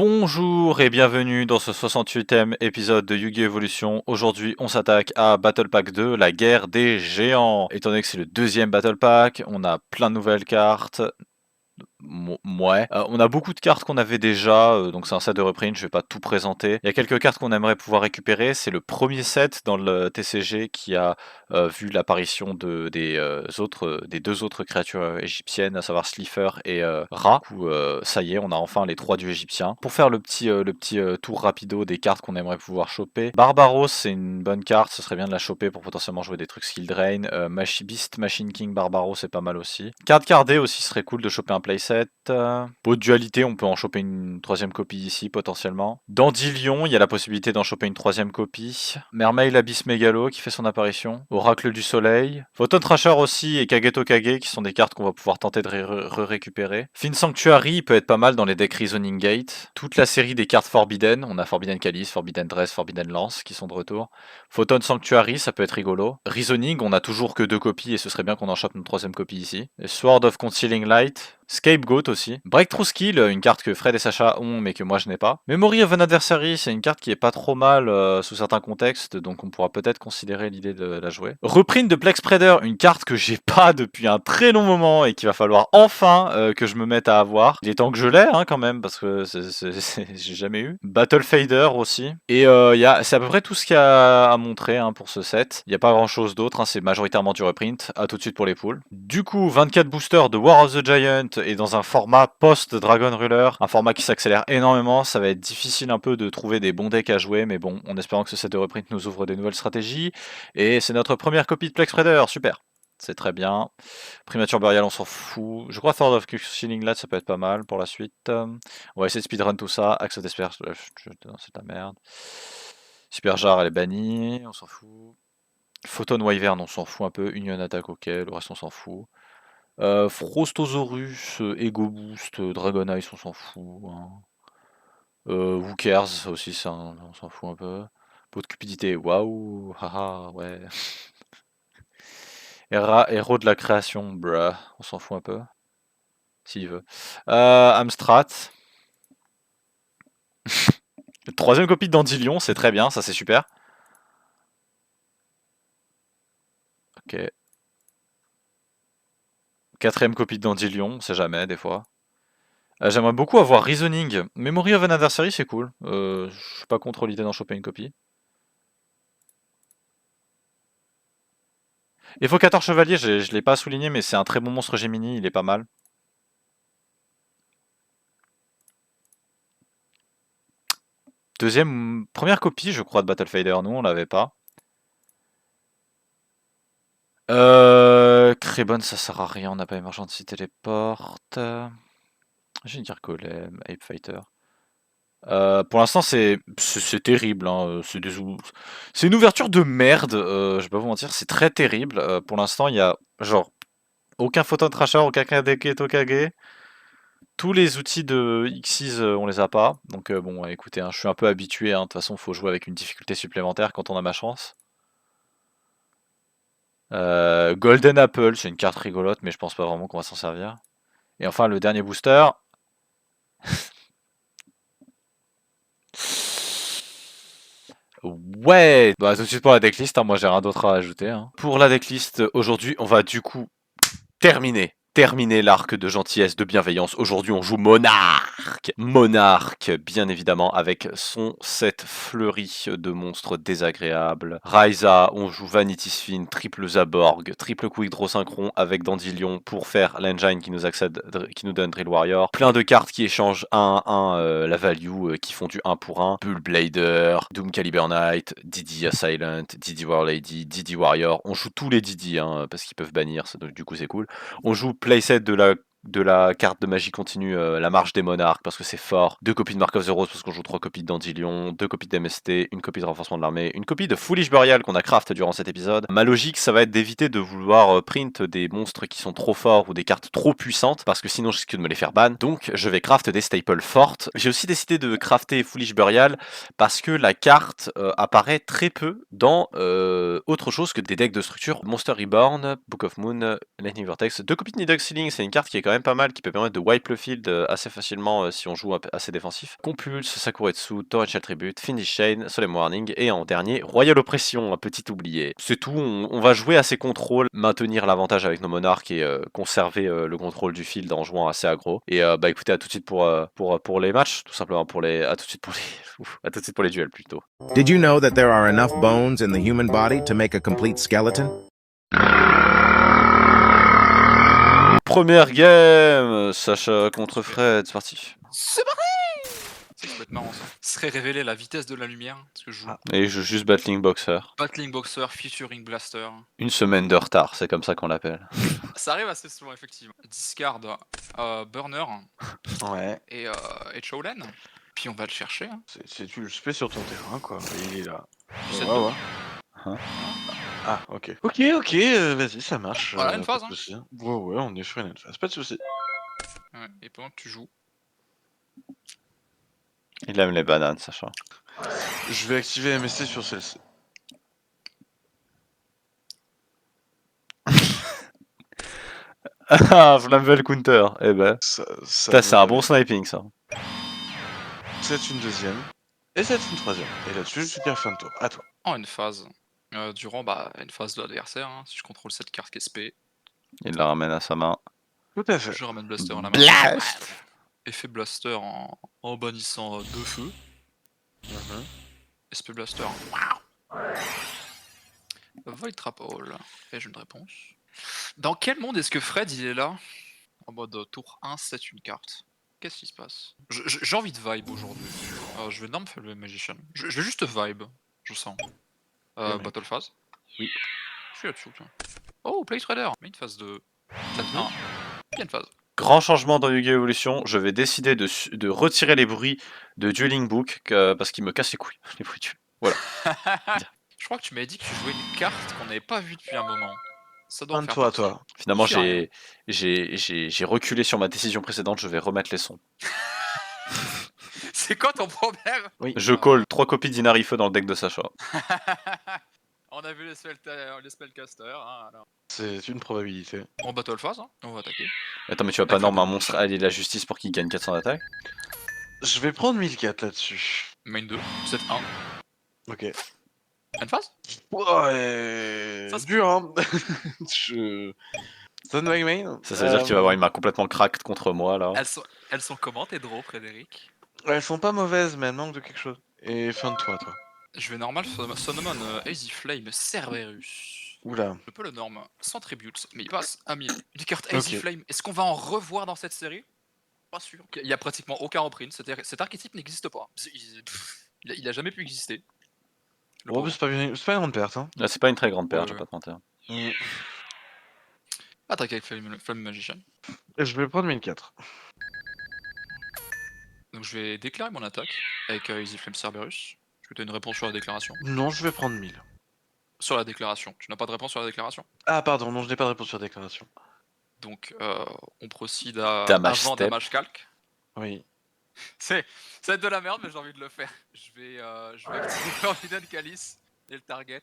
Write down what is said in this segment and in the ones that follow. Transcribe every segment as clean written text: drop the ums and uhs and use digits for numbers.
Bonjour et bienvenue dans ce 68e épisode de Yu-Gi-Oh! Evolution. Aujourd'hui, on s'attaque à Battle Pack 2, la guerre des géants. Étant donné que c'est le deuxième Battle Pack, on a plein de nouvelles cartes. Ouais. On a beaucoup de cartes qu'on avait déjà, donc c'est un set de reprint, je vais pas tout présenter. Il y a quelques cartes qu'on aimerait pouvoir récupérer. C'est le premier set dans le TCG qui a vu l'apparition des deux autres créatures égyptiennes, à savoir Slifer et Ra. Du coup, ça y est, on a enfin les trois dieux égyptiens. Pour faire le petit tour rapido des cartes qu'on aimerait pouvoir choper. Barbaros, c'est une bonne carte, ce serait bien de la choper pour potentiellement jouer des trucs skill drain. Beast, Machine King, Barbaros, c'est pas mal aussi. Carte cardée aussi serait cool de choper un playset. Pot de dualité, on peut en choper une troisième copie ici potentiellement. Dandelion, il y a la possibilité d'en choper une troisième copie. Mermaid Abyss Megalo qui fait son apparition. Oracle du Soleil. Photon Thrasher aussi et Kageto Kage qui sont des cartes qu'on va pouvoir tenter de récupérer. Fin Sanctuary peut être pas mal dans les decks Reasoning Gate. Toute la série des cartes Forbidden, on a Forbidden Calice, Forbidden Dress, Forbidden Lance qui sont de retour. Photon Sanctuary, ça peut être rigolo. Reasoning, on a toujours que 2 copies et ce serait bien qu'on en chope une troisième copie ici. Et Sword of Concealing Light. Scapegoat aussi. Breakthrough Skill, une carte que Fred et Sacha ont mais que moi je n'ai pas. Memory of an Adversary, c'est une carte qui est pas trop mal sous certains contextes, donc on pourra peut-être considérer l'idée de la jouer. Reprint de Plex Spreader, une carte que j'ai pas depuis un très long moment et qu'il va falloir enfin que je me mette à avoir. Il est temps que je l'ai quand même parce que j'ai jamais eu. Battle Fader aussi. Et c'est à peu près tout ce qu'il y a à montrer pour ce set. Il n'y a pas grand chose d'autre, c'est majoritairement du reprint. À tout de suite pour les poules. Du coup, 24 boosters de War of the Giant et dans un format post-Dragon Ruler, un format qui s'accélère énormément, ça va être difficile un peu de trouver des bons decks à jouer, mais bon, en espérant que ce set de reprint nous ouvre des nouvelles stratégies, et c'est notre première copie de Plex Spreader, super, c'est très bien. Primature Burial, on s'en fout, je crois Third of Concealing Light, ça peut être pas mal pour la suite. On va essayer de speedrun tout ça, Axe of Despair, c'est la merde. Super Jar, elle est bannie, on s'en fout. Photon Wyvern, on s'en fout un peu, Union Attack, ok, le reste on s'en fout. Frostosaurus, Ego Boost, Dragon Ice, on s'en fout. Who cares, ça aussi, on s'en fout un peu. Pot de cupidité, waouh, haha, ouais. Héros de la création, bruh, on s'en fout un peu. S'il veut. Amstrat. Troisième copie de Dandelion, c'est très bien, ça c'est super. Ok. Quatrième copie de Dandelion, on sait jamais, des fois. J'aimerais beaucoup avoir Reasoning. Memory of an Adversary, c'est cool. Je suis pas contre l'idée d'en choper une copie. Évocateur Chevalier, je l'ai pas souligné, mais c'est un très bon monstre Gemini, il est pas mal. Première copie, je crois, de Battle Fader, nous on l'avait pas. Crébonne, ça sert à rien, on n'a pas Emergency Téléporte. J'ai une dire Golem, Ape Fighter. Pour l'instant, c'est terrible. C'est une ouverture de merde. Je vais pas vous mentir, c'est très terrible. Pour l'instant, il y a genre aucun Photon Thrasher, aucun Kageto Kage. Tous les outils de Xyz, on les a pas. Donc bon, écoutez, je suis un peu habitué. De toute façon, faut jouer avec une difficulté supplémentaire quand on a ma chance. Golden Apple, c'est une carte rigolote, mais je pense pas vraiment qu'on va s'en servir. Et enfin, le dernier booster. Ouais, bah tout de suite pour la decklist, moi j'ai rien d'autre à ajouter. Pour la decklist, aujourd'hui, on va du coup terminer l'arc de gentillesse, de bienveillance. Aujourd'hui, on joue Monarque. Monarque, bien évidemment, avec son set fleuri de monstres désagréables. Raiza, on joue Vanity Sphin, triple Zaborg, triple Quick Draw Synchron avec Dandelion pour faire l'engine qui nous donne Drill Warrior. Plein de cartes qui échangent 1 1 la value, qui font du 1 pour 1. Bull Blader, Doom Caliber Knight, Didi Silent, Didi War Lady, Didi Warrior. On joue tous les Didi, parce qu'ils peuvent bannir, donc du coup c'est cool. On joue playset de la carte de magie continue, la marche des monarques, parce que c'est fort. 2 copies de Mark of the Rose, parce qu'on joue 3 copies de Dandelion, 2 copies d'MST, une copie de renforcement de l'armée, une copie de Foolish Burial qu'on a craft durant cet épisode. Ma logique, ça va être d'éviter de vouloir print des monstres qui sont trop forts ou des cartes trop puissantes, parce que sinon je risque de me les faire ban. Donc je vais craft des staples fortes. J'ai aussi décidé de crafter Foolish Burial, parce que la carte apparaît très peu dans autre chose que des decks de structure. Monster Reborn, Book of Moon, Lightning Vortex, 2 copies de Needle Ceiling, c'est une carte qui est quand même pas mal, qui peut permettre de wipe le field assez facilement si on joue assez défensif. Compulse, Sakuretsu, Torrential Tribute, Finish Chain, Solemn Warning et en dernier Royal Oppression, un petit oublié. C'est tout, on va jouer assez contrôle, maintenir l'avantage avec nos monarques et conserver le contrôle du field en jouant assez aggro. Et bah écoutez, à tout de suite pour les matchs, tout simplement à tout de suite pour les à tout de suite pour les duels plutôt. Did you know that there are enough bones in the human body to make a complete skeleton? Première game, Sacha contre Fred, c'est parti. C'est parti. Ça peut être marrant ça. Ce serait révéler la vitesse de la lumière, ce que je joue. Et je joue juste Battling Boxer. Battling Boxer featuring Blaster. Une semaine de retard, c'est comme ça qu'on l'appelle. Ça arrive assez souvent effectivement. Discard, Burner Ouais. et Chowlen. Puis on va le chercher. Hein. Tu le fais sur ton terrain, quoi. Il est là. C'est Ouais, deux. ouais. Hein Ah, ok. Ok, vas-y, ça marche. Voilà, une phase, pas hein. de souci. Ouais, on est sur une phase, pas de soucis. Ouais, et pendant que tu joues. Il aime les bananes, Sacha. Je vais activer MST sur celle-ci. Ah, Flamvel Counter, eh ben. Ça C'est un bon sniping ça. C'est une deuxième. Et c'est une troisième. Et là-dessus, je suis dire fin de tour. À toi. En une phase. Durant une phase de l'adversaire. Hein, si je contrôle cette carte SP, Il la ramène à sa main. Tout à fait. je ramène Blaster à la main. Blast. Effet Blaster en bannissant deux feux. Mhm. SP Blaster. Void Trap Hall. Ai-je une réponse? Dans quel monde est-ce que Fred il est là? En mode tour 1, c'est une carte. Qu'est-ce qui se passe? J'ai envie de vibe aujourd'hui. Je vais norm faire le Magician. Je vais juste vibe, je sens. Ouais. Battle Phase? Oui. Je suis là-dessous, tiens. Oh, Play Trader! Mais une phase 2. Peut-être 1. Bien une phase. Grand changement dans Yu-Gi-Oh! Evolution, je vais décider de retirer les bruits de Dueling Book parce qu'ils me cassent les couilles. Les bruits Voilà. Je crois que tu m'avais dit que tu jouais une carte qu'on n'avait pas vue depuis un moment. Ça doit en Fin de faire tour à partie. toi. Finalement, Je sais j'ai reculé sur ma décision précédente, je vais remettre les sons. C'est quoi ton problème? Oui. Je call 3 copies d'Inari Feu dans le deck de Sacha. On a vu les spellcasters. Hein, alors. C'est une probabilité. En battle phase, hein, on va attaquer. Attends, mais tu vas pas norme un monstre allier la justice pour qu'il gagne 400 d'attaque? Je vais prendre 1004 là-dessus. Main 2, 7 1. Ok. Une phase? Ouais. Ça, c'est dur, hein. Je. Stun my main. Ça veut dire que tu vas avoir une main complètement cracked contre moi là. Elles sont comment tes draws, Frédéric? Elles sont pas mauvaises, mais elles manquent de quelque chose. Et fin de toi. Je vais normal summon Hazy Flame Cerberus. Oula. Je peux le norme sans tribute, mais il passe à 1000. Une carte Hazy Ok. Flame, est-ce qu'on va en revoir dans cette série? Pas sûr. Il y a pratiquement aucun reprint, cet archétype n'existe pas. Il a jamais pu exister. Le Oh, pauvre. c'est pas une grande perte, hein. Là, c'est pas une très grande perte, Ouais, je vais pas te mentir. Attaque avec Flame Magician. Et je vais prendre 1004. Donc je vais déclarer mon attaque avec Hazy Flame Cerberus. Je vais te donner une réponse sur la déclaration. Non, je vais prendre 1000. Sur la déclaration. Tu n'as pas de réponse sur la déclaration? Ah, pardon, non, je n'ai pas de réponse sur la déclaration. Donc on procède à Damage avant step. Damage Calc. Oui. Ça va être de la merde, mais j'ai envie de le faire. Je vais activer Forbidden Calice et le target.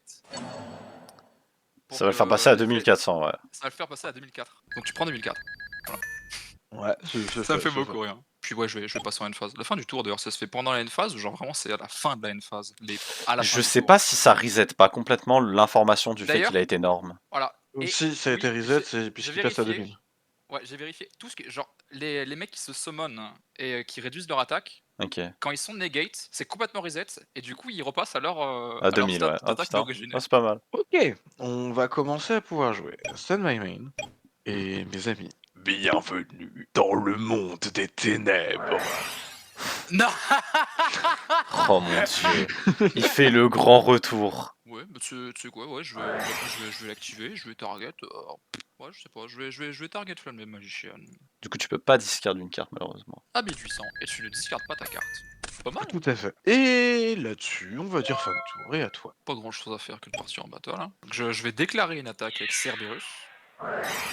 Ça va le faire passer à 2400, ouais. Ça va le faire passer à 2004. Donc tu prends 2004. Ouais, Ça me fait beaucoup rien. Puis ouais, je vais passer en end phase. La fin du tour d'ailleurs, ça se fait pendant la end phase ou genre vraiment c'est à la fin de la end phase. Je sais pas si ça reset pas complètement l'information du fait D'ailleurs- qu'il a été norme. Voilà. Et Si ça a été oui, reset, j'ai- c'est puisqu'il j'ai passe à vérifié. 2000. Ouais, j'ai vérifié. Tout ce que genre les mecs qui se summon et qui réduisent leur attaque, Ok. quand ils sont negate, c'est complètement reset et du coup ils repassent à leur À 2000, ouais. Ah attaque putain. d'origine. Ah, c'est pas mal. Ok, on va commencer à pouvoir jouer Stun My Main. Et mes amis, bienvenue dans le monde des ténèbres. Non. Ah. Oh mon dieu. Il fait le grand retour. Ouais, bah tu sais quoi, ouais, je vais l'activer, je vais target. Ouais, je sais pas, je vais target Flame Magician. Du coup, tu peux pas discard d'une carte, malheureusement. À 1800, et tu ne discardes pas ta carte. Pas mal, Tout à fait. Et là-dessus, on va dire fin de tour, et à toi. pas grand chose à faire que de partir en battle. Hein. Donc je vais déclarer une attaque avec Cerberus.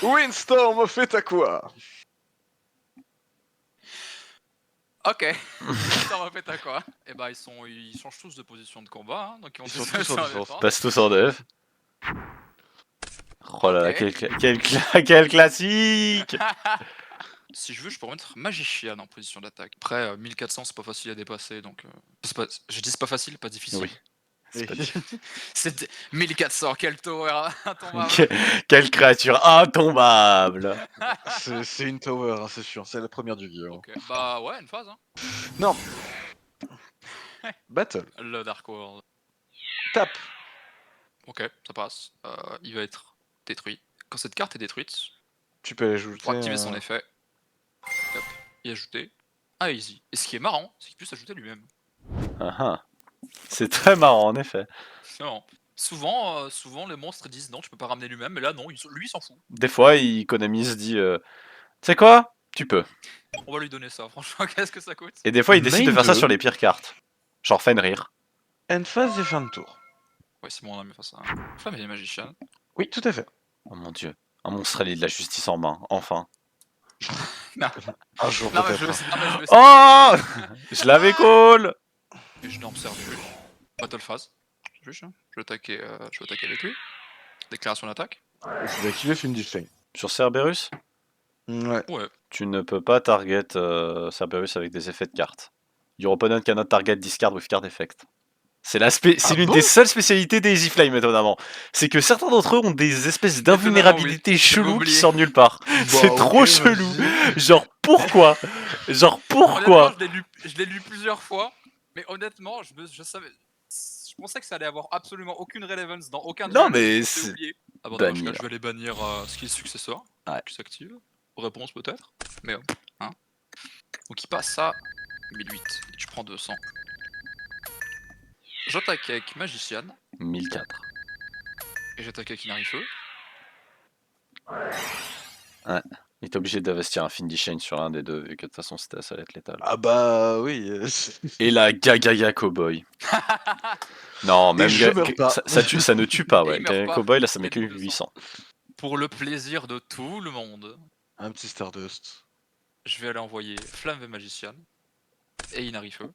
Windstorm, faites à quoi? Ok, ça va fait à quoi? Et bah ils changent tous de position de combat, hein, donc Ils sont tous en défense. Passe tous en dev. Oh là là, Ok. quel classique. si je veux, je pourrais mettre Magician en position d'attaque. Après, 1400, c'est pas facile à dépasser, donc... Je dis c'est pas facile, pas difficile. Oui. C'est pas C'est 1400, quel tower intombable. Quelle créature intombable. C'est une tower, hein, c'est sûr, c'est la première du guillaume. Ok, bah ouais, une phase, hein. Non. Battle. Le Dark World. Tape. Ok, ça passe. Il va être détruit. Quand cette carte est détruite, Tu peux ajouter. pour activer son effet, hop, y ajouter un easy. Et ce qui est marrant, c'est qu'il peut s'ajouter lui-même. C'est très marrant, en effet. C'est marrant. Souvent, les monstres disent non, tu peux pas ramener lui-même, mais là, non, lui, il s'en fout. Des fois, Konami se dit, tu sais quoi? Tu peux. On va lui donner ça, franchement, qu'est-ce que ça coûte? Et des fois, il décide de faire ça Main sur les pires cartes. Genre Fenrir. End phase et fin de tour. Ouais, c'est bon, on a mis face à Flamme et Magician. Oui, tout à fait. Oh mon dieu. Un monstre allié de la justice en main, enfin. Non, Un jour non, mais peut-être. je le sais, non, mais je le sais. Oh Je l'avais call. Et je n'observe plus. Battle phase. Je vais attaquer avec lui. Déclaration d'attaque. Je vais activer Find Flame. Sur Cerberus, Ouais. Ouais. tu ne peux pas target Cerberus avec des effets de cartes. Your opponent cannot target discard with card effect. C'est l'une bon des seules spécialités des Easy Flame, étonnamment. C'est que certains d'entre eux ont des espèces d'invulnérabilité oui. cheloues J'avais qui oublié. sortent nulle part. C'est Bah, trop ok, chelou. vas-y. Genre pourquoi Honnêtement, je l'ai lu plusieurs fois, mais honnêtement, je savais. Je pensais que ça allait avoir absolument aucune relevance dans aucun Non, duel, mais j'ai c'est oublié. Ah bah dommage, bannir. je vais aller bannir skill successeur, Ouais. qui s'active. Réponse peut-être, mais hein. Donc il passe à 1008, et tu prends 200. J'attaque avec Magician, 1004. et j'attaque avec Inarifeu. Il est obligé d'investir un Findy Shane sur l'un des deux, vu que de toute façon ça allait être létal. Ah bah oui. Et la Gagaga Cowboy. Non, même je meurs pas. ça ne tue pas, Et ouais. il meurt Gagaga pas. Cowboy, là ça met Il que gagne 200. 800. Pour le plaisir de tout le monde, Un petit Stardust. je vais aller envoyer Flamme et Magician et Inarifeu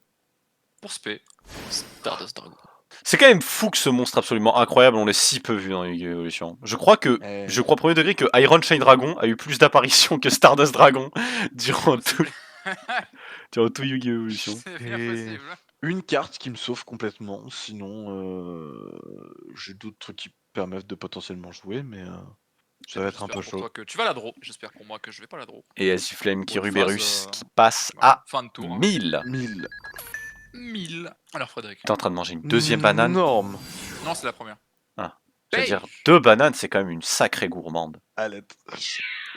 pour spé Stardust Dragon. C'est quand même fou que ce monstre absolument incroyable, on l'ait si peu vu dans Yu-Gi-Oh! Evolution. Je crois premier degré que Iron Chain Dragon a eu plus d'apparitions que Stardust Dragon durant tout Yu-Gi-Oh! Evolution. C'est bien Et- possible. Une carte qui me sauve complètement, sinon j'ai d'autres trucs qui permettent de potentiellement jouer, mais ça va être un peu J'espère pour chaud. toi que tu vas la draw. J'espère pour moi que je vais pas la draw. Et Azzy Flame qui Pour une Ruberus phase, qui passe voilà, à fin de tour. 1000. 1000. 1000. Alors Frédéric. T'es en train de manger une deuxième banane. Norme. Non, c'est la première. J'allais Hey, dire 2 bananes, c'est quand même une sacrée gourmande. Allez.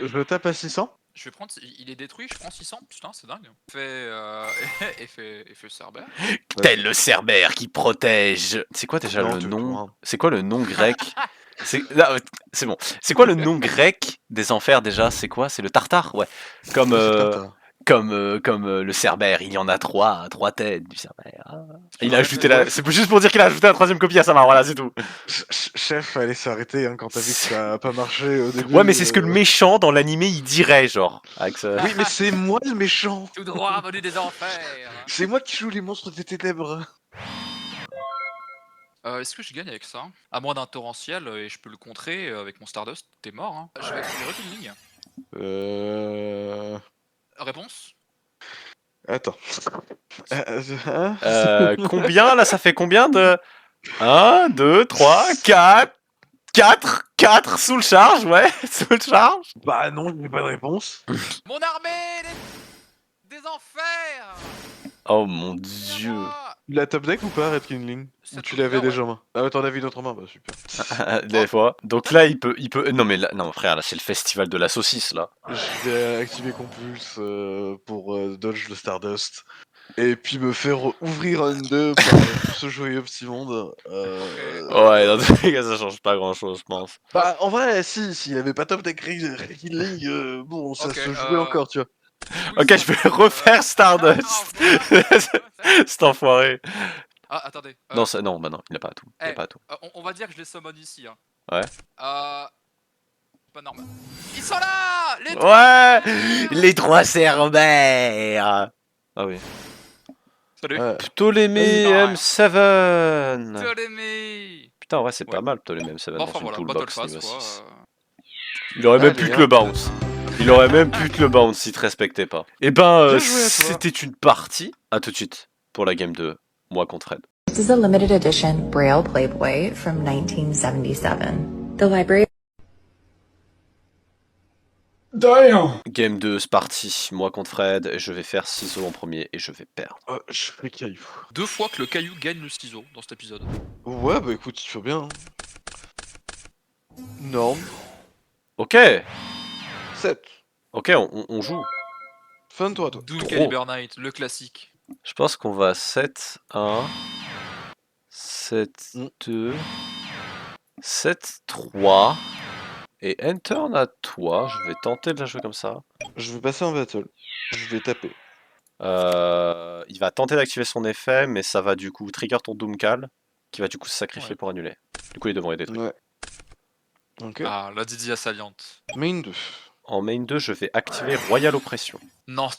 Je tape à 600. je vais prendre. Il est détruit, je prends 600. Putain, c'est dingue. Effet Cerbère. Tel le Cerbère qui protège. C'est quoi déjà Non, le tu nom vois. C'est quoi le nom grec c'est bon. C'est quoi le nom grec des enfers déjà? C'est quoi? C'est le Tartare? Ouais. Comme Oui, c'est Tata. comme le Cerbère, il y en a 3 têtes du Cerbère. Ah. Il a Ouais, ajouté ouais. c'est juste pour dire qu'il a ajouté la 3ème copie à sa main, voilà, c'est tout. Chef, fallait s'arrêter hein, quand t'as vu que ça a pas marché au début. Ouais, mais c'est ce que le méchant dans l'animé il dirait, genre. Avec ça. Oui, mais c'est moi le méchant. Tout droit venu des enfers. C'est moi qui joue les monstres des ténèbres. Est-ce que je gagne avec ça? À moins d'un torrentiel et je peux le contrer avec mon Stardust, t'es mort. Hein. Je vais activer Rekindling. Réponse? Attends. Combien là? Ça fait combien de 1, 2, 3, 4 sous le charge, ouais, sous le charge. Bah non, j'ai pas de réponse. Mon armée des enfers. Oh mon dieu. Tu l'as top deck ou pas, Red Kindling? Ou Cette tu l'avais copie-là, déjà en main? Ah ouais, t'en as vu une autre en main? Bah super. Des fois. Donc là, il peut. Non mais là, non frère, là c'est le festival de la saucisse là. Je vais activer Compulse pour dodge le Stardust. Et puis me faire ouvrir un 2 par ce joyeux petit monde. Ouais, dans tous les cas, ça change pas grand chose, je pense. Bah en vrai, s'il avait pas top deck Red Kindling, bon, ça Ok, se jouait encore, tu vois. Ok, je vais refaire Stardust. Cet enfoiré. Ah, attendez. Non, bah non, il a pas tout. Il a Eh, pas tout. On va dire que je les summon ici. Hein. Ouais. Pas normal. Ils sont là. Les Ouais, les 3 Cerbères. Ah oui. Salut. Ptolémée Vas-y. M7. Ptolémée. Putain, ouais, c'est Ouais. pas mal Ptolémée M7 Bon, dans enfin une voilà, Battle toolbox Phase niveau quoi. 6. Il aurait même Allez, plus que le hein. bounce. Il aurait même pu te le bounce s'il te respectait pas. Et ben, Bien joué à toi. c'était une partie. À tout de suite pour la game 2, moi contre Fred. This is a limited edition Braille Playboy from 1977. The library. Game 2, c'est parti. Moi contre Fred. Et je vais faire ciseaux en premier et je vais perdre. Je fais caillou. 2 fois que le caillou gagne le ciseau dans cet épisode. Ouais, bah écoute, il faut bien. Hein. Norme, Ok. 7. Ok, on joue. Fin de tour à toi. Doom Trop. Caliber Knight, le classique. Je pense qu'on va 7, 1, 7, Mm. 2, 7, 3. Et enter à toi. Je vais tenter de la jouer comme ça. Je vais passer en battle. Je vais taper. Il va tenter d'activer son effet, mais ça va du coup trigger ton Doomcal, qui va du coup se sacrifier Ouais. pour annuler. Du coup, les deux vont être détruits. Ouais. Ok. Ah, la Didi assaillante. Main 2. En main 2, je vais activer Royal Oppression. Non,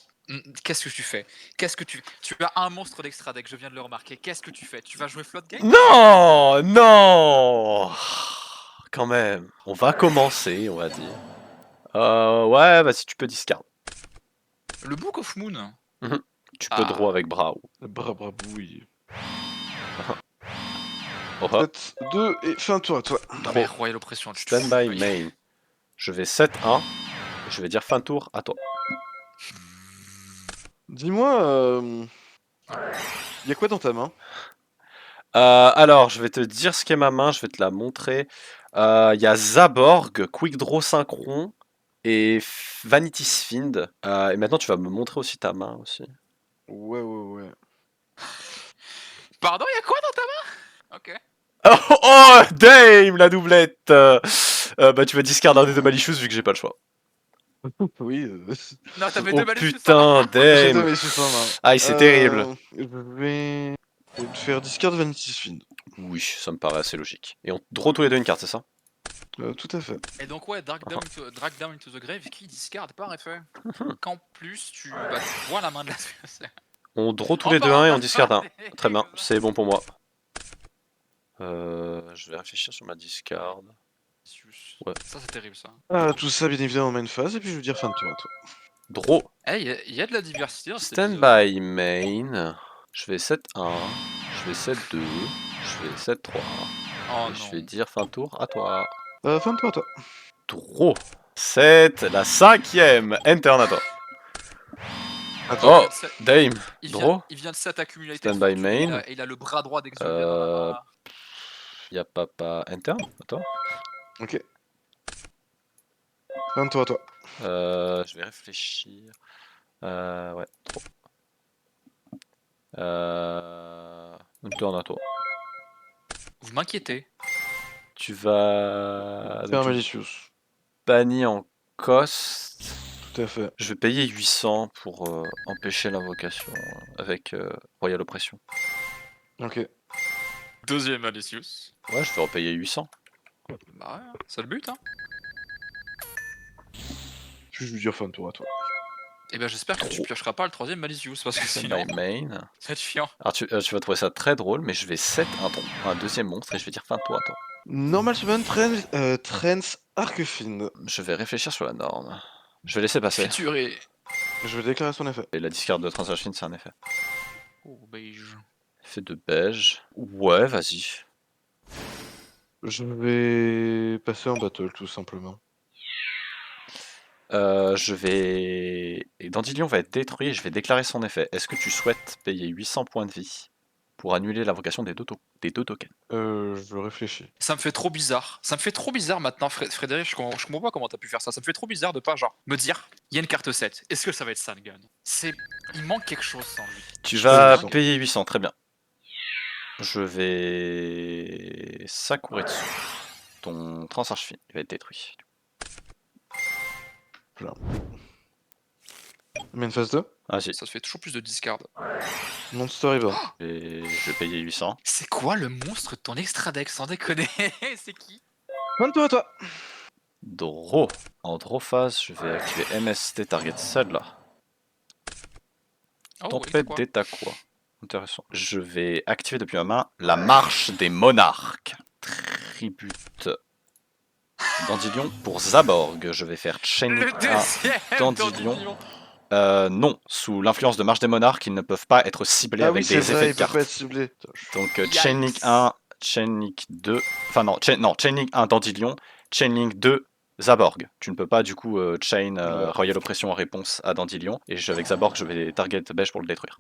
qu'est-ce que tu fais? Qu'est-ce que tu... Tu as un monstre d'extra deck, je viens de le remarquer. Qu'est-ce que tu fais? Tu vas jouer Flood Game? Non, non. Quand même. On va commencer, on va dire. Ouais, bah si tu peux discard. Le Book of Moon. Tu peux Ah. draw avec Brau. Brabouille. Oh, oh. 7, 2 et fin de tour à toi. Non mais Royal Oppression, tu te Stand fous, by mec. main. Je vais 7-1. Je vais dire fin de tour à toi. Dis-moi, y a quoi dans ta main? Alors, je vais te dire ce qu'est ma main, je vais te la montrer. Il y a Zaborg, Quick Draw Synchron et Vanity Fiend. Et maintenant, tu vas me montrer aussi ta main aussi. Ouais. Pardon, y a quoi dans ta main? Ok. Oh, Dame, la doublette. Bah, tu vas discard un des deux malicious vu que j'ai pas le choix. Oui. Non, t'avais Oh deux balles putain, J'ai Dame. deux malicious en main. Aïe, c'est terrible. Je vais te faire discard Vanity Fiend. Oui, ça me paraît assez logique. Et on draw tous les deux une carte, c'est ça? Tout à fait. Et donc ouais, Drag Down into the Grave qui discard par effet. Qu'en plus tu vois la main de la... On draw tous les deux un et on discard un. Très bien, c'est bon pour moi. Je vais réfléchir sur ma discard. Ouais. Ça c'est terrible ça. Tout ça bien évidemment en main phase et puis je veux dire fin de tour à toi. Draw. Eh, y a de la diversité dans cet Stand épisode. by main. Je vais 7-1. Je vais 7-2. Je vais 7-3. Oh Et non. je vais dire fin de tour à toi. Fin de tour à toi. Draw. 7, la 5ème. Enter à toi. Attends. Oh, Dame. Draw. Il vient de 7 accumulated Stand by fortune, main. et il a le bras droit d'Exulver dans la main. Y'a pas Enter à toi. Ok. Fin de tour à toi. Je vais réfléchir. Ouais, trop. Enter à toi. Vous m'inquiétez. Tu vas. Faire tu malicious. bannis en cost. Tout à fait. Je vais payer 800 pour empêcher l'invocation avec Royal Oppression. Ok. Deuxième Malicious. Ouais, je vais repayer 800. Bah ouais, c'est le but hein. Je veux dire fin de tour à toi. Et ben j'espère que tu piocheras pas le troisième Malicious parce que sinon Stand by main. ça va être chiant. Alors tu vas trouver ça très drôle, mais je vais set un deuxième monstre et je vais dire fin de tour à toi. Normal summon Trance Arcfiend. Je vais réfléchir sur la norme. Je vais laisser passer. Featuré. Je vais déclarer son effet. Et la discard de Transaction, c'est un effet. Oh beige. Effet de beige. Ouais, vas-y. Je vais passer en battle tout simplement. Je vais... Et Dandelion va être détruit et je vais déclarer son effet. Est-ce que tu souhaites payer 800 points de vie pour annuler l'invocation des deux tokens? Je réfléchis. Ça me fait trop bizarre. Ça me fait trop bizarre maintenant, Frédéric. Je comprends pas comment t'as pu faire ça. Ça me fait trop bizarre de pas, genre, me dire, il y a une carte 7. Est-ce que ça va être Sungun? Il manque quelque chose sans lui. Tu vas 800. payer 800, très bien. Je vais... Sakuretsu. Ton Transarchfin, il va être détruit. Main phase 2. Vas-y, Ça te fait toujours plus de discard. Monster River. je vais payer 800. C'est quoi le monstre de ton extra deck, sans déconner? C'est qui? Fin de tour à toi. Draw. En draw phase, je vais activer MST Target celle-là. Oh, Tempête d'Etaqua. Intéressant. Je vais activer depuis ma main la marche des monarques. Tribute Dandelion pour Zaborg. Je vais faire Chain Le Link 1. deuxième Dandelion. Non, sous l'influence de Marche des Monarques, ils ne peuvent pas être ciblés Ah oui, avec c'est des vrai, effets il de peut pas cartes. être ciblé. Donc Yikes. Chain Link 1, Chain Link 2, enfin non, Chain Link 1 Dandelion, Chain Link 2 Zaborg. Tu ne peux pas du coup Chain Ouais. Royal Oppression en réponse à Dandelion. Et avec Zaborg, je vais target Beige pour le détruire.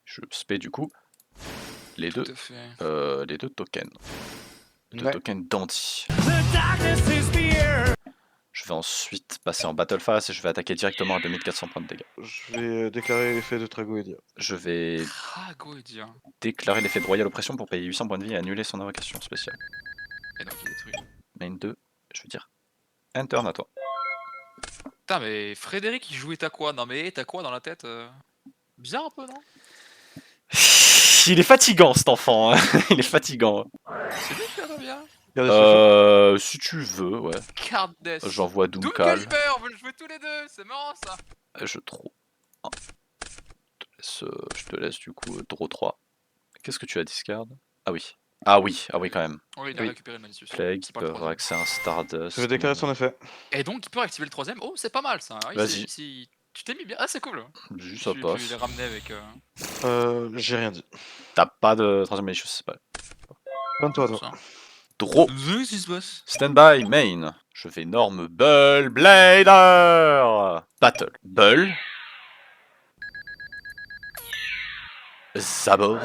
Je spé du coup les Tout deux, à fait. les deux tokens. Les deux Ouais. tokens Dandy. Je vais ensuite passer en Battle Phase et je vais attaquer directement à 2400 points de dégâts. Je vais déclarer l'effet de Tragoedia. Je vais Tragoedia. déclarer l'effet de Royal Oppression pour payer 800 points de vie et annuler son invocation spéciale. Et donc il est détruit. Main 2, je veux dire Enter à toi. Putain, mais Frédéric, il jouait t'as quoi? Non, mais t'as quoi dans la tête Bien un peu, non? Il est fatigant cet enfant, hein. Il est fatigant. C'est lui qui a pas bien. Regardez ce Si tu veux, ouais. Card Death. J'envoie Doom Doomcal. Caliber, on veut le jouer tous les deux, c'est marrant ça. Je trop. Je te laisse du coup draw 3. Qu'est-ce que tu as discard? Ah oui. Ah oui, quand même. Oui, il a Oui. récupéré le Malicious. Plague, C'est il pas peut le avoir troisième. accès à un Stardust. Je vais déclarer son effet. Et donc il peut activer le troisième. Oh, c'est pas mal ça. Ah, Vas-y. Tu t'es mis bien. Ah, c'est cool. Juste ça Tu passe. les ramener avec. J'ai rien dit. T'as pas de troisième malicious, c'est pas. Toi. ça. Draw. Qu'est-ce qui se passe? Stand by, main. Je fais énorme Bull Blader. Battle. Bull. Zaborg.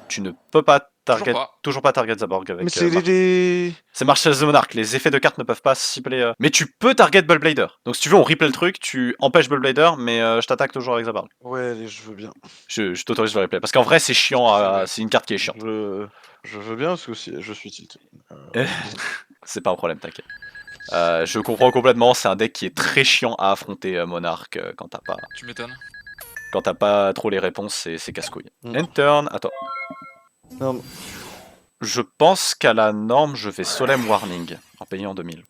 Tu ne peux pas target. Toujours pas target Zaborg avec. Mais c'est les... C'est Marshall the Monarch, les effets de cartes ne peuvent pas cibler. Mais tu peux target Bullblader. Donc si tu veux, on replay le truc, tu empêches Bullblader, mais je t'attaque toujours avec Zaborg. Ouais, allez, je veux bien. Je t'autorise le replay. Parce qu'en vrai, c'est chiant, c'est une carte qui est chiante. Je veux bien parce que je suis tilté. C'est pas un problème, t'inquiète. Je comprends complètement, c'est un deck qui est très chiant à affronter Monarch quand t'as pas. Tu m'étonnes. Quand t'as pas trop les réponses, c'est casse-couille. Mm. End turn, attends. Non, mais- Je pense qu'à la norme, je fais Solemn Warning en payant 2000.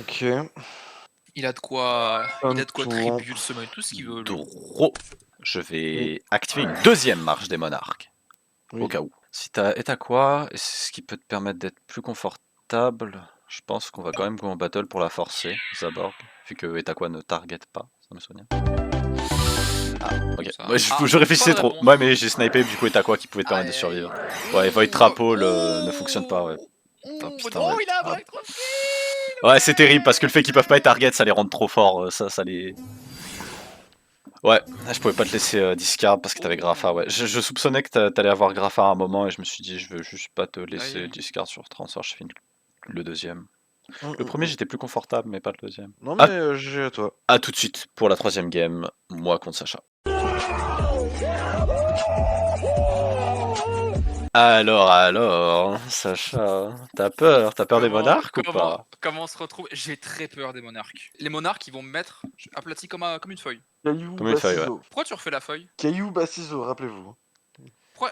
Ok. Il a de quoi. Il a de quoi Tour. tribuer le summon, tout ce qu'il veut. lui. Draw. Je vais activer une deuxième marche des monarques. Oui. Au cas où. Si t'as quoi, ce qui peut te permettre d'être plus confortable, je pense qu'on va quand même go en battle pour la forcer, Zaborg, vu que Etakwa ne target pas, ça me souvient. Ah, ok. Ça. Ouais, Ah, je réfléchissais pas de trop. réponse. Ouais, mais j'ai snipé, du coup Etakwa qui pouvait te permettre de survivre. Ouais, Void Trapple ne fonctionne pas, ouais. Putain, Oh, ouais. il a un vrai trophée. Ouais, c'est terrible parce que le fait qu'ils peuvent pas être target, ça les rend trop forts. Ça les. Ouais, je pouvais pas te laisser discard parce que t'avais Grapha. Ouais, je soupçonnais que t'allais avoir Grapha à un moment et je me suis dit, je veux juste pas te laisser Aïe. discard sur transfert. Je fais le deuxième. Mm, Le mm, premier, mm. j'étais plus confortable, mais pas le deuxième. Non, Ah. mais j'ai à toi. À tout de suite pour la troisième game, moi contre Sacha. Alors, Sacha, t'as peur des monarques ou pas? Comment on se retrouve? J'ai très peur des monarques. Les monarques, ils vont me mettre aplati comme une feuille. Caillou, Comme une feuille, ciseaux. Pourquoi tu refais la feuille? Caillou, ciseaux, rappelez-vous.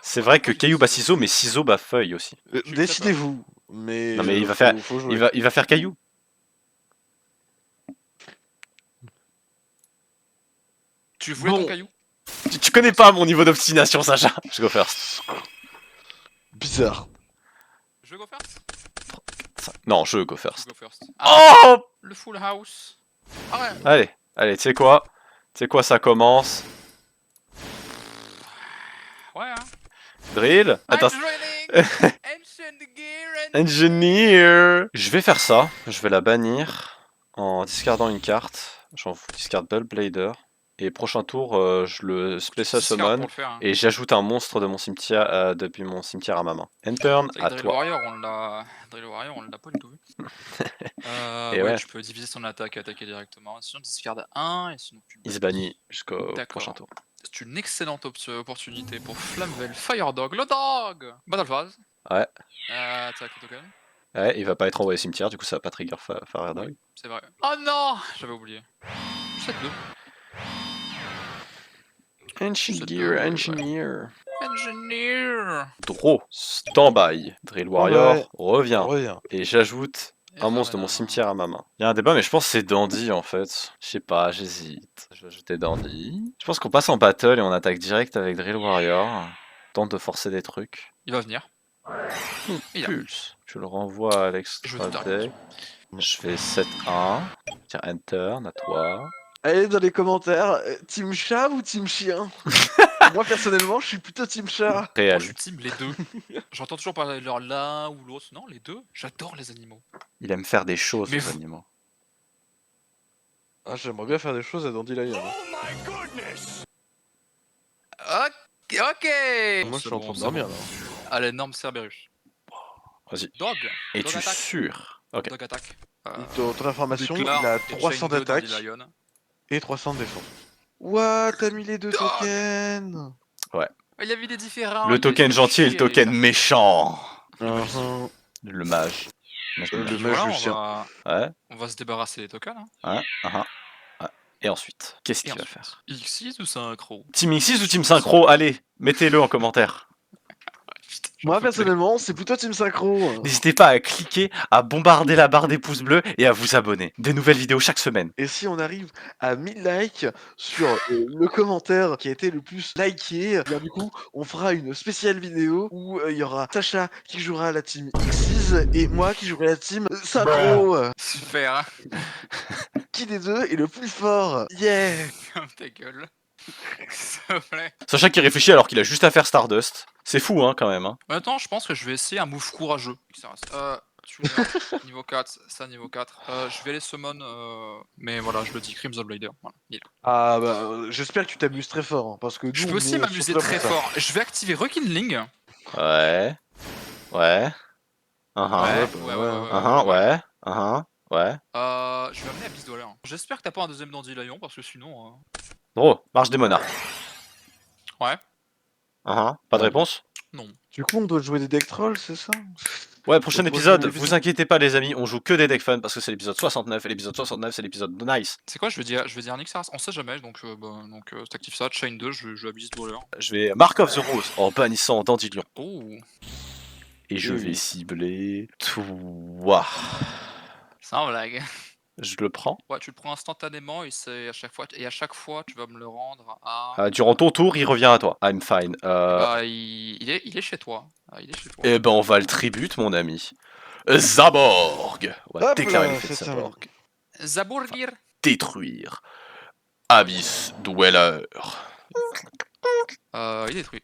C'est vrai que pourquoi caillou je- bat ciseau, mais ciseau bat feuille aussi. J'ai Décidez-vous. Mais, Non, mais il va faire- faut jouer. Il va faire caillou. Tu voulais Bon. ton caillou? Tu connais pas mon niveau d'obstination, Sacha. Je go first. Bizarre. Je go first? Non, je go Je first. go first. Ah, Oh! le full house. Ah ouais. Allez, tu sais quoi? Ça commence. Ouais, hein. Drill. Attends. I'm drilling. Ancient gear and... Engineer. Je vais faire ça. Je vais la bannir en discardant une carte. J'en discard Bullblader. Et prochain tour, je le Special Discard Summon. pour le faire, hein. Et j'ajoute un monstre de mon cimetière depuis mon cimetière à ma main. End turn, C'est vrai à que Drill toi. Warrior, on l'a pas du tout vu. Et ouais, ouais. tu peux diviser son attaque et attaquer directement. Sinon, tu discardes 1 et sinon tu... Il se bannit jusqu'au D'accord. prochain tour. C'est une excellente opportunité pour Flamvel Fire Dog, le dog. Battle phase. Ouais. Attaque le token. Ouais, il va pas être envoyé cimetière, du coup ça va pas trigger Fire Dog. C'est vrai. Oh non, j'avais oublié. 7-2. Engineer. Engineer. Draw. Standby. Drill Warrior Ouais. revient. Reviens. Et j'ajoute un monstre de mon cimetière à ma main. Il y a un débat, mais je pense que c'est Dandy en fait. Je sais pas, j'hésite. Je vais ajouter Dandy. Je pense qu'on passe en battle et on attaque direct avec Drill Warrior. Tente de forcer des trucs. Il va venir. Il a. Pulse. Je le renvoie à Je l'extra te deck. Je fais 7-1. Tiens, enter, à toi. Allez dans les commentaires, team chat ou team chien? Moi personnellement, je suis plutôt team chat. Moi, Réel. je suis team les deux. J'entends toujours parler de l'un ou l'autre. Non, les deux. J'adore les animaux. Il aime faire des choses, Mais aux vous- animaux. Ah, j'aimerais bien faire des choses à Dandelion. Ok. Moi, je suis en train de dormir là. À l'énorme Cerberus. Vas-y. Dog. Es-tu Dog attaque. sûr? Ok. Dog attaque. Ton information, il Déclare a et 300 chain 2 d'attaque Dandelion. et 300 de défense. What? T'as mis les deux tokens? Il y avait des différents. Le il token fait gentil et le chier, token il a- méchant. Mhm. Le mage. Le Puis mage voilà, Lucien. Ouais. on va se débarrasser des tokens. Hein. Ouais. Ouais. Et ensuite, qu'est-ce Et qu'il va ensuite, faire? X6 ou synchro? Team X6 ou Team Synchro? Allez, mettez-le en commentaire. Putain, Moi j'en peux plus. personnellement, c'est plutôt team synchro. N'hésitez pas à cliquer, à bombarder la barre des pouces bleus et à vous abonner. Des nouvelles vidéos chaque semaine. Et si on arrive à 1000 likes sur le commentaire qui a été le plus liké, bien du coup, on fera une spéciale vidéo où il y aura Sacha qui jouera la team X6 et moi qui jouerai la team Synchro. Super, hein. Qui des deux est le plus fort? Yeah! Ferme ta gueule. S'il te plaît. Sacha qui réfléchit alors qu'il a juste à faire Stardust. C'est fou, hein, quand même. Hein. Maintenant, je pense que je vais essayer un move courageux. Tuner, niveau 4, ça niveau 4. Je vais aller summon, mais voilà, je le dis, Crimson Blader. Voilà, il est là. Ah bah, j'espère que tu t'amuses très fort, hein, parce que nous, Je peux on aussi est m'amuser surtout là très pour ça. fort. Je vais activer Rekindling. Ouais. Ouais. Uh-huh. Uh-huh, ouais. Uh-huh. Ouais. Je vais amener Abyss Dweller. J'espère que t'as pas un deuxième Dandelion, parce que sinon... Gros, marche des monarques. Ouais. Uh-huh. Pas de réponse? Non. Du coup, on doit jouer des deck trolls, c'est ça? Ouais, prochain Prochain épisode, épisode. vous inquiétez pas les amis, on joue que des deck fun parce que c'est l'épisode 69 et l'épisode 69 c'est l'épisode nice. C'est quoi, je vais dire Nixaras, on sait jamais, donc t'actives ça, Chain 2, je joue Abyss Dweller. Je vais Mark of the Rose en bannissant Dandelion. Oh. Et je vais cibler toi. Sans blague. Je le prends. Ouais, tu le prends instantanément et à chaque fois tu vas me le rendre à... Durant ton tour, il revient à toi. I'm fine. Bah, il est chez toi. Il est chez toi. Eh ben on va le tribute mon ami. Zaborg. On va Hop déclarer là, l'effet de c'est Zaborg. Zaburgir. Détruire. Abyss Dweller. Il est détruit.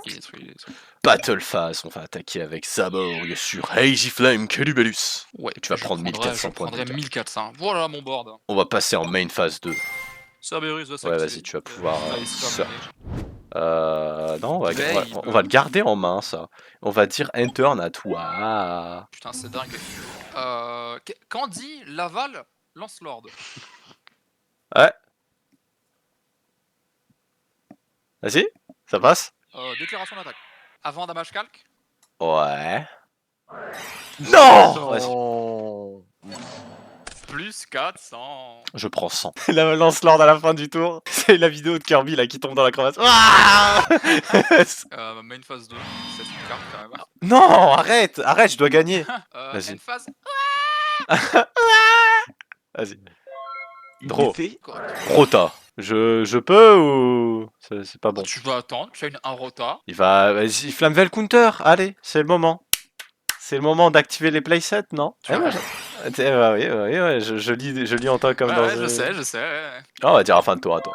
Il est détruit. Battle Phase, on va attaquer avec Zaborg sur Hazy Flame Calubellus. Ouais, Tu vas je prendre 1400 je points de prendrai dégâts. 1400. Voilà mon board. On va passer en main phase 2. Cerberus va Ouais, s'activer. vas-y, tu vas pouvoir, Nice, ça. Non, on va Babe. le garder en main, ça. On va dire enter à toi. Putain, c'est dingue. Quand dit Laval, Lance-Lord. Ouais. Vas-y, ça passe? Déclaration d'attaque. Avant damage calque. Ouais. Non! Vas-y, Oh. Plus 400. je prends 100. La lance lord à la fin du tour, c'est la vidéo de Kirby là qui tombe dans la crevasse. Ah Main phase 2. C'est une carte quand même. non, arrête, je dois gagner. Vas-y. End phase. Vas-y. Il Draw. était- Correct. Rota. Je peux ou c'est pas bon? Tu vas attendre, tu as un rota. Il va. Vas-y, Flamvel Counter. Allez, c'est le moment. C'est le moment d'activer les playsets, non? Tu vas- Ouais, je lis en temps comme dans. Ouais, je sais. Ouais. Ah, on va dire à fin de tour à toi.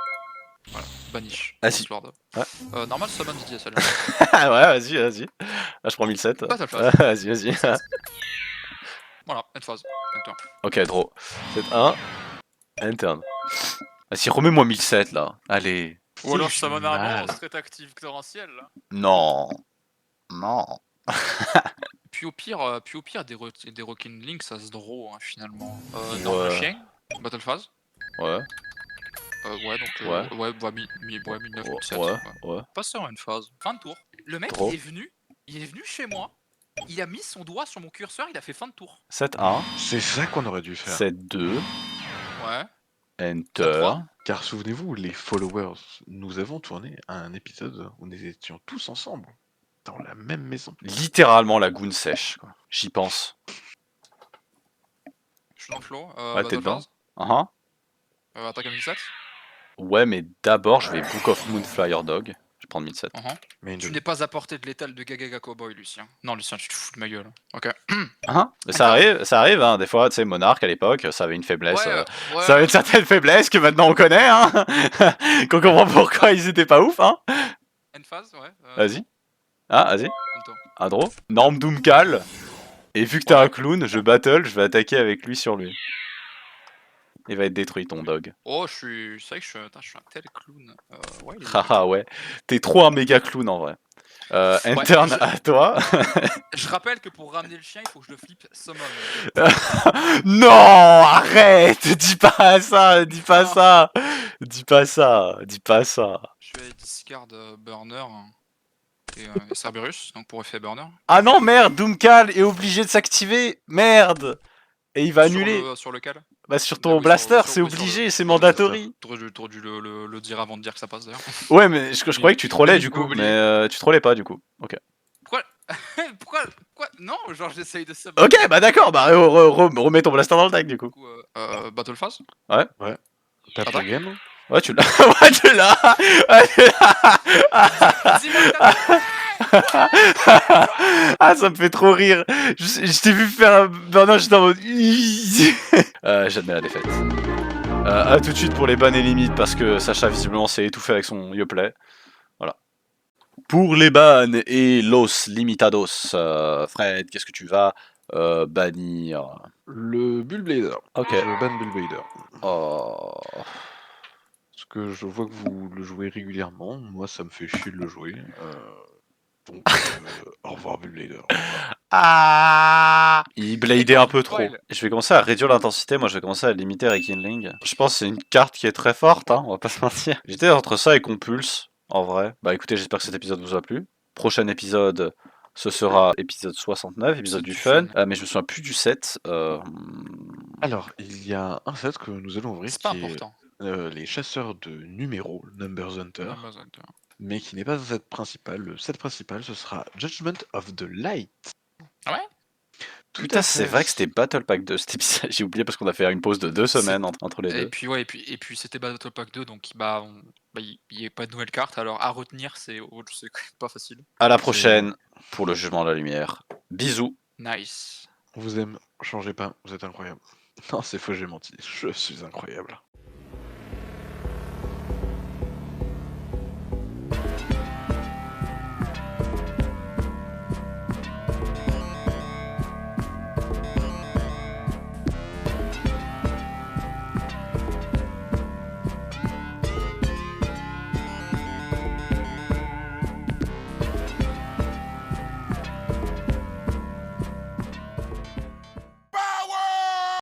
Banish. Vas-y. Lance-Lord. Ouais. Normal summon Didier, salut. Ah ouais, vas-y. Ah, je prends 1007. Battle phase. Vas-y. Voilà, end phase. Enter. Ok, draw. C'est 1. Interne. Vas-y, remets-moi 1007 là. Allez. Ou alors C'est je summon un mal. monstre est active torrentiel. Là. Non. Puis au pire, des Rocking ça se draw hein, finalement. Ouais. Normal chien, Battle phase. Ouais. Ouais, donc. Ouais. 1009, 1007. Ouais. Passeur en une phase. Fin de tour. Le mec, Draw. il est venu chez moi. Il a mis son doigt sur mon curseur, il a fait fin de tour. 7-1. C'est ça qu'on aurait dû faire. 7-2. Ouais. Enter. 3. Car souvenez-vous, les followers, nous avons tourné un épisode où nous étions tous ensemble, dans la même maison. Littéralement la goune sèche. Quoi. J'y pense. Je suis dans le flow. Ouais, t'es Battle dedans. phase. Attaque à 1007. Ouais, mais d'abord, je vais Book of Moonflyer Dog. Je prendre 1007. Mais Tu n'es pas à portée de l'étal de Gagaga Cowboy, Lucien. Non, Lucien, tu te fous de ma gueule. Ok. Mais ça arrive, hein, des fois, tu sais, Monarch à l'époque, ça avait une faiblesse. Ouais, Ça avait une certaine faiblesse que maintenant on connaît, hein. Qu'on comprend pourquoi ils étaient pas ouf, hein. N-phase, ouais. Vas-y. Ah, vas-y. Attends. Adro. Norm Doomcal. Et vu que t'es un clown, je battle, je vais attaquer avec lui sur lui. Il va être détruit ton dog. Oh, c'est vrai que je suis un tel clown. Ouais, il est Haha, ouais. T'es trop un méga clown en vrai. Interne à toi. Je rappelle que pour ramener le chien, il faut que je le flippe summon. Non, arrête, dis pas ça, dis pas ça. Dis pas ça, dis pas ça. Je vais discard burner et Cerberus, donc pour effet burner. Ah non, merde, Doomcal est obligé de s'activer. Merde. Et il va annuler. Sur lequel? Bah sur ton oui, blaster, sur- c'est oui, sur obligé, le- c'est sur le mandatory. T'aurais dû le dire avant de dire que ça passe d'ailleurs. Ouais, mais je croyais que tu trollais du coup, oublié. mais tu trollais pas du coup. Ok. Pourquoi Non, genre j'essaye de summon. Ok, bah d'accord, bah remets ton blaster dans le deck du coup. Du coup, Battle Phase. T'as Attaque. pas game? Ouais, tu l'as. Ouais, tu l'as. Ouais, tu l'as. Dis-moi que t'as- Ah, ça me fait trop rire. Je t'ai vu faire un burner, j'étais en mode. J'admets la défaite. À tout de suite pour les bans et limites parce que Sacha visiblement s'est étouffé avec son Yoplay. Voilà. Pour les bans et los limitados, Fred, qu'est-ce que tu vas bannir? Le Bullblader. Ok. Je banne Bullblader. Oh. Parce que je vois que vous le jouez régulièrement. Moi, ça me fait chier de le jouer. Donc, au revoir Bullblader. Ah, il bladait un peu trop. Spoil. Je vais commencer à réduire l'intensité, moi je vais commencer à limiter Rekindling. Je pense que c'est une carte qui est très forte, hein, on va pas se mentir. J'étais entre ça et Compulse, en vrai. Bah écoutez, j'espère que cet épisode vous a plu. Prochain épisode, ce sera épisode 69, épisode du fun. Mais je me souviens plus du set. Alors, il y a un set que nous allons ouvrir C'est pas qui est important. les chasseurs de numéros, Numbers Hunter, Pas besoin de- mais qui n'est pas un set principal. Le set principal, ce sera Judgment of the Light. Ah ouais? Putain, c'est vrai que c'était Battle Pack 2 cet épisode. J'ai oublié parce qu'on a fait une pause de 2 semaines entre les Et deux. puis ouais, et puis c'était Battle Pack 2, donc il n'y a pas de nouvelle carte. Alors à retenir, c'est pas facile. À la prochaine pour le jugement de la lumière. Bisous. Nice. On vous aime, changez pas, vous êtes incroyable. Non, c'est faux, j'ai menti. Je suis incroyable.